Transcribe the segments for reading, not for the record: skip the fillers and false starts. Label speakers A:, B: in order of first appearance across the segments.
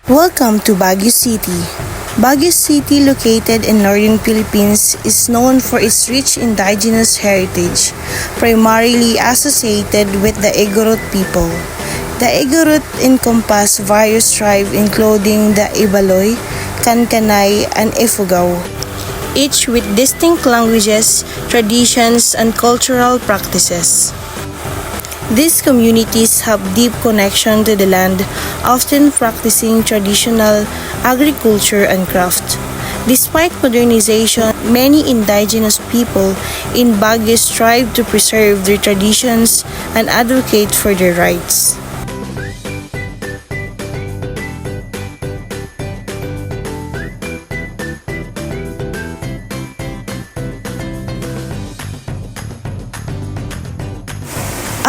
A: Welcome to Baguio City. Baguio City, located in northern Philippines, is known for its rich indigenous heritage, primarily associated with the Igorot people. The Igorot encompass various tribes including the Ibaloy, Kankanay, and Ifugao, each with distinct languages, traditions, and cultural practices. These communities have deep connection to the land, often practicing traditional agriculture and craft. Despite modernization, many indigenous people in Baguio strive to preserve their traditions and advocate for their rights.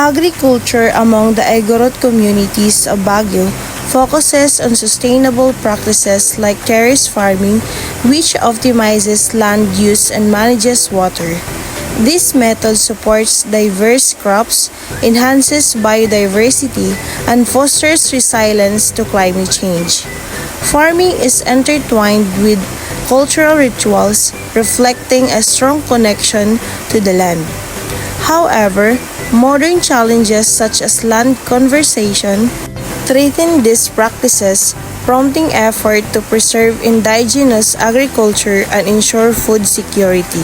A: Agriculture among the Igorot communities of Baguio focuses on sustainable practices like terrace farming, which optimizes land use and manages water. This method supports diverse crops, enhances biodiversity, and fosters resilience to climate change. Farming is intertwined with cultural rituals, reflecting a strong connection to the land. However, modern challenges such as land conservation threaten these practices, prompting effort to preserve indigenous agriculture and ensure food security.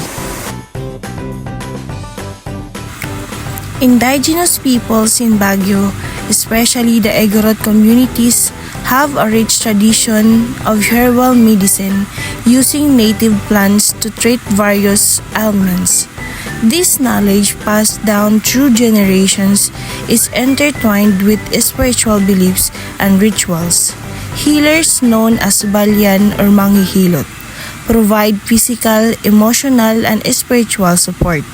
A: Indigenous peoples in Baguio, especially the Igorot communities, have a rich tradition of herbal medicine using native plants to treat various ailments. This knowledge, passed down through generations, is intertwined with spiritual beliefs and rituals. Healers known as Balyan or Manghihilot provide physical, emotional, and spiritual support.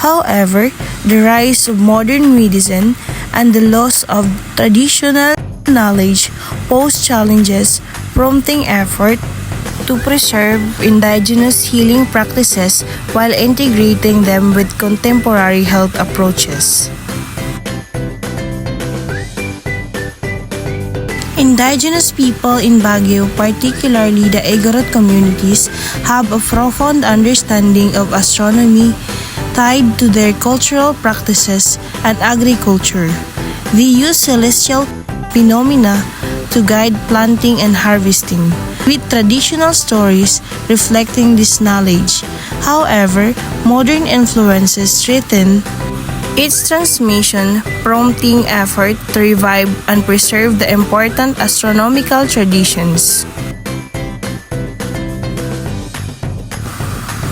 A: However, the rise of modern medicine and the loss of traditional knowledge pose challenges, prompting effort to preserve indigenous healing practices while integrating them with contemporary health approaches. Indigenous people in Baguio, particularly the Igorot communities, have a profound understanding of astronomy tied to their cultural practices and agriculture. They use celestial phenomena to guide planting and harvesting, with traditional stories reflecting this knowledge. However, modern influences threaten its transmission, prompting effort to revive and preserve the important astronomical traditions.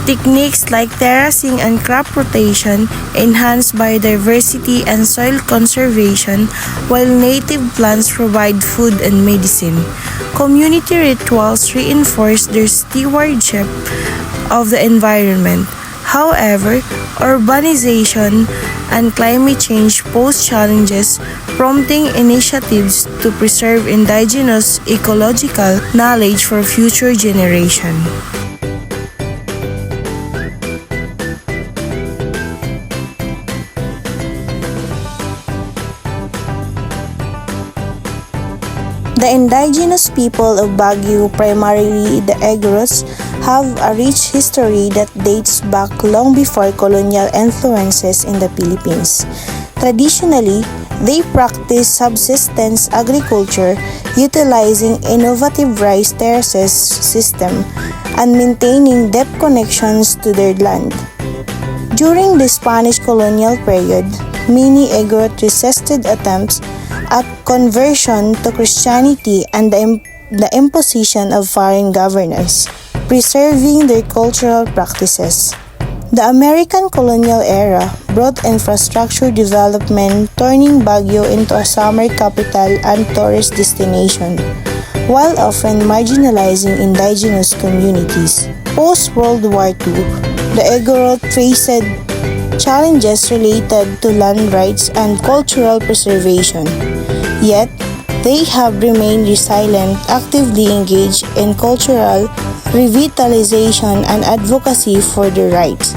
A: Techniques like terracing and crop rotation enhance biodiversity and soil conservation, while native plants provide food and medicine. Community rituals reinforce their stewardship of the environment. However, urbanization and climate change pose challenges, prompting initiatives to preserve indigenous ecological knowledge for future generations. The indigenous people of Baguio, primarily the Igorots, have a rich history that dates back long before colonial influences in the Philippines. Traditionally, they practice subsistence agriculture, utilizing innovative rice terraces system and maintaining deep connections to their land. During the Spanish colonial period, many Igorot resisted attempts at conversion to Christianity and the imposition of foreign governance, preserving their cultural practices. The American colonial era brought infrastructure development, turning Baguio into a summer capital and tourist destination, while often marginalizing indigenous communities. Post-World War II, the Igorot faced challenges related to land rights and cultural preservation. Yet, they have remained resilient, actively engaged in cultural revitalization and advocacy for their rights.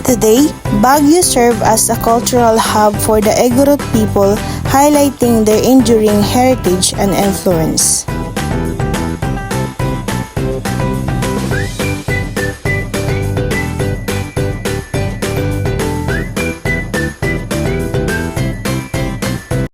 A: Today, Baguio serves as a cultural hub for the Igorot people, highlighting their enduring heritage and influence.